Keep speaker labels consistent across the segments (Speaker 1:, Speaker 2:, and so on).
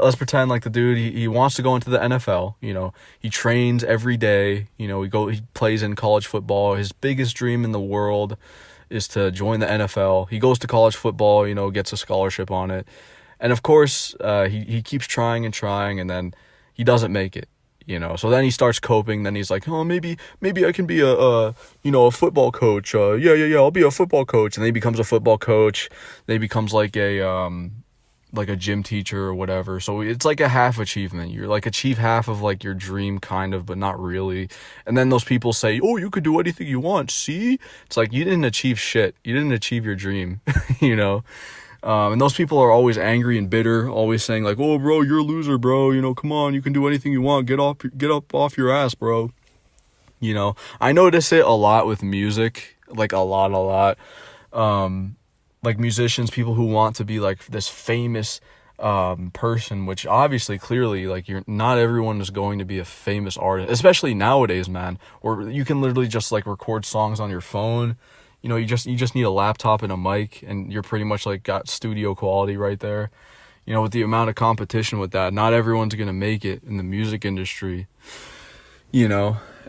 Speaker 1: let's pretend like the dude, he wants to go into the NFL, he trains every day, he plays in college football. His biggest dream in the world is to join the NFL. He goes to college football, gets a scholarship on it. And of course, he keeps trying and trying, and then he doesn't make it, So then he starts coping. Then he's like, oh, maybe I can be a football coach. I'll be a football coach. And then he becomes a football coach. Then he becomes like a gym teacher or whatever. So it's like a half achievement. You're like achieve half of like your dream kind of, but not really. And then those people say, oh, you could do anything you want. See, it's like, you didn't achieve shit. You didn't achieve your dream, and those people are always angry and bitter, always saying like, oh bro, you're a loser, bro. Come on, you can do anything you want. Get up off your ass, bro. I notice it a lot with music, like a lot. Like musicians, people who want to be like this famous person, which obviously clearly like not everyone is going to be a famous artist, especially nowadays, man, or you can literally just like record songs on your phone. You just need a laptop and a mic, and you're pretty much like got studio quality right there. With the amount of competition with that, not everyone's gonna make it in the music industry.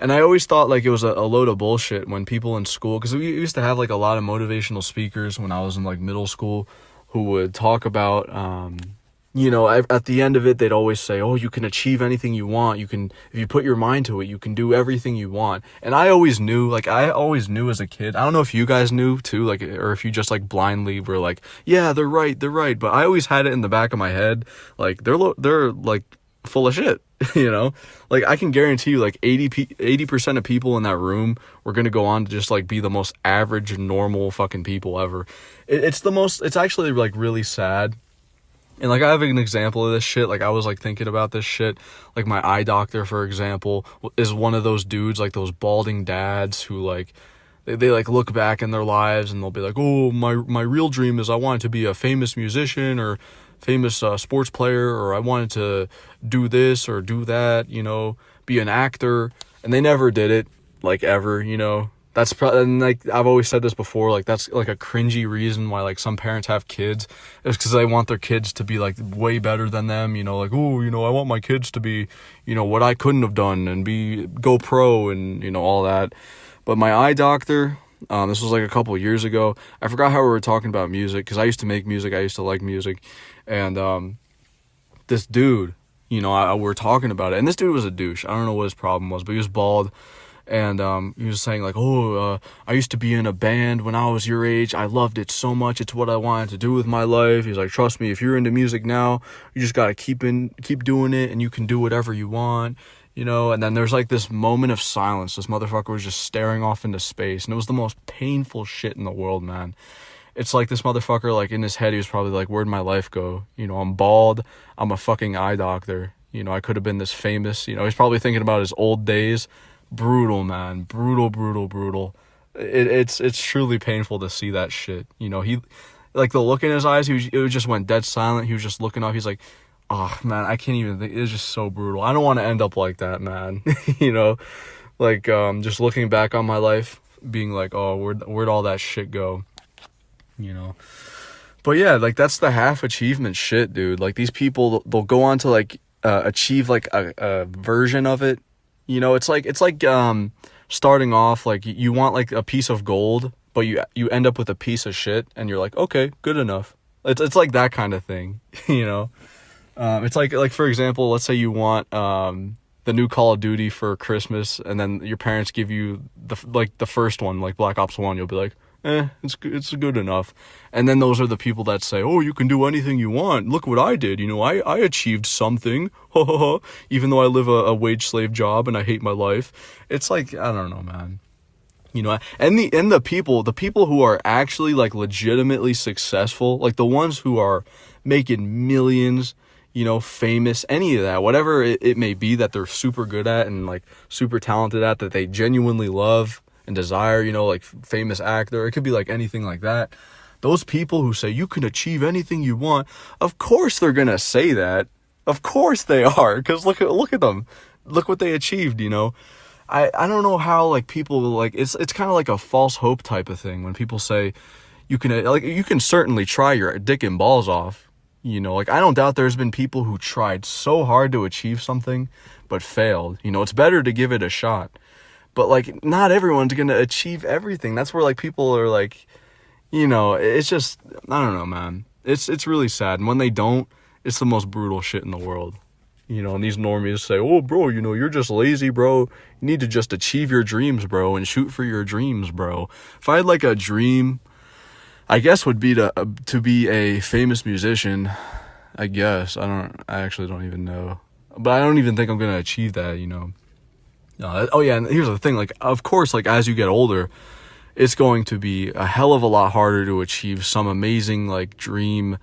Speaker 1: And I always thought like it was a load of bullshit when people in school, because we used to have like a lot of motivational speakers when I was in like middle school who would talk about, at the end of it, they'd always say, oh, you can achieve anything you want. If you put your mind to it, you can do everything you want. And I always knew as a kid, I don't know if you guys knew too, like, or if you just like blindly were like, yeah, they're right. But I always had it in the back of my head, like they're like full of shit. Like I can guarantee you like 80% of people in that room were going to go on to just like be the most average, normal fucking people ever. It's actually like really sad. And like I have an example of this shit. Like I was like thinking about this shit. Like my eye doctor, for example, is one of those dudes, like those balding dads who like, they like look back in their lives and they'll be like, oh, my real dream is I wanted to be a famous musician or famous sports player, or I wanted to do this or do that, be an actor. And they never did it, like ever, That's probably, and like I've always said this before, like that's like a cringy reason why like some parents have kids. It's because they want their kids to be like way better than them, like, oh, I want my kids to be, what I couldn't have done and go pro and, all that. But my eye doctor, this was like a couple of years ago. I forgot how we were talking about music, because I used to make music. I used to like music. And this dude, we were talking about it. And this dude was a douche. I don't know what his problem was, but he was bald. And he was saying like, I used to be in a band when I was your age. I loved it so much. It's what I wanted to do with my life. He's like, trust me, if you're into music now, you just got to keep doing it, and you can do whatever you want. And then there's like this moment of silence. This motherfucker was just staring off into space, and it was the most painful shit in the world, man. It's like this motherfucker, like in his head, he was probably like, where'd my life go? I'm bald. I'm a fucking eye doctor. I could have been this famous, he's probably thinking about his old days. Brutal, man. Brutal. It's truly painful to see that shit. He, like the look in his eyes, it just went dead silent. He was just looking up. He's like, oh man, I can't even think. It's just so brutal. I don't want to end up like that, man. Like just looking back on my life, being like, oh, where'd all that shit go? But yeah, like that's the half achievement shit, dude. Like these people, they'll go on to like achieve like a version of it. It's like starting off like you want like a piece of gold, but you end up with a piece of shit, and you're like, okay, good enough. It's like that kind of thing, It's like for example, let's say you want the new Call of Duty for Christmas, and then your parents give you the first one, like Black Ops 1. You'll be like, it's good enough. And then those are the people that say, oh, you can do anything you want. Look what I did. I achieved something. Even though I live a wage slave job and I hate my life. It's like, I don't know, man. And the people who are actually like legitimately successful, like the ones who are making millions, famous, any of that, whatever it may be that they're super good at and like super talented at, that they genuinely love and desire, like famous actor. It could be like anything like that. Those people who say you can achieve anything you want, of course they're gonna say that. Of course they are, because look at them. Look what they achieved, I don't know how like people like it's kind of like a false hope type of thing when people say you can certainly try your dick and balls off. You know, like I don't doubt there's been people who tried so hard to achieve something but failed. You know, it's better to give it a shot. But like not everyone's going to achieve everything. That's where like people are like, you know, it's just I don't know, man. It's really sad. And when they don't, it's the most brutal shit in the world. You know, and these normies say, "Oh, bro, you know, you're just lazy, bro. You need to just achieve your dreams, bro, and shoot for your dreams, bro." If I had like a dream, I guess would be to be a famous musician. I guess I actually don't even know, but I don't even think I'm gonna achieve that. You know. Oh yeah, and here's the thing. Like, of course, like as you get older, it's going to be a hell of a lot harder to achieve some amazing like dream.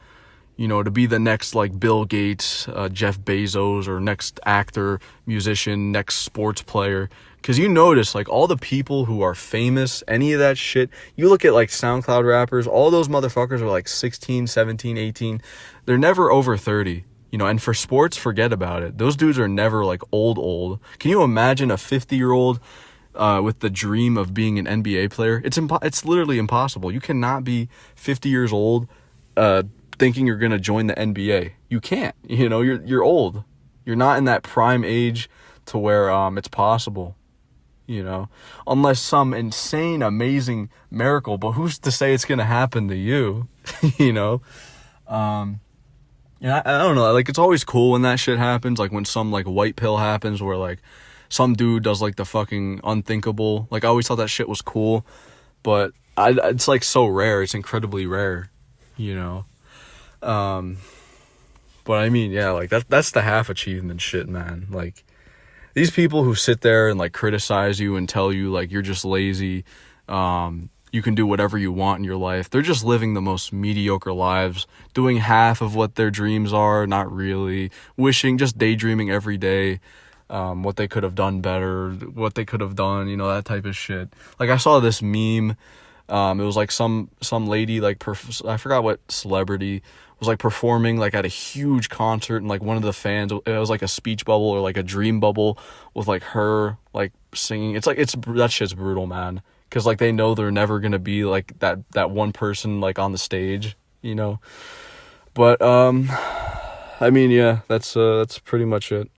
Speaker 1: You know, to be the next like Bill Gates, Jeff Bezos, or next actor, musician, next sports player. Because you notice like all the people who are famous, any of that shit, you look at like SoundCloud rappers, all those motherfuckers are like 16, 17, 18. They're never over 30. You know, and for sports, forget about it. Those dudes are never like old. Can you imagine a 50-year-old with the dream of being an NBA player? It's literally impossible. You cannot be 50 years old thinking you're gonna join the NBA. You can't. You know, you're old. You're not in that prime age to where it's possible. You know, unless some insane, amazing miracle. But who's to say it's gonna happen to you? You know. Yeah, I don't know. Like, it's always cool when that shit happens. Like, when some, like, white pill happens where, like, some dude does, like, the fucking unthinkable. Like, I always thought that shit was cool. But it's, like, so rare. It's incredibly rare, you know? But, I mean, yeah, like, that's the half achievement shit, man. Like, these people who sit there and, like, criticize you and tell you, like, you're just lazy, you can do whatever you want in your life. They're just living the most mediocre lives, doing half of what their dreams are, not really, wishing, just daydreaming every day, what they could have done better, what they could have done, you know, that type of shit. Like, I saw this meme, it was like some lady, like, I forgot what celebrity, was like performing like at a huge concert, and like one of the fans, it was like a speech bubble or like a dream bubble with like her like singing. It's like, that shit's brutal, man. Because, like, they know they're never going to be, like, that one person, like, on the stage, you know? But, I mean, yeah, that's pretty much it.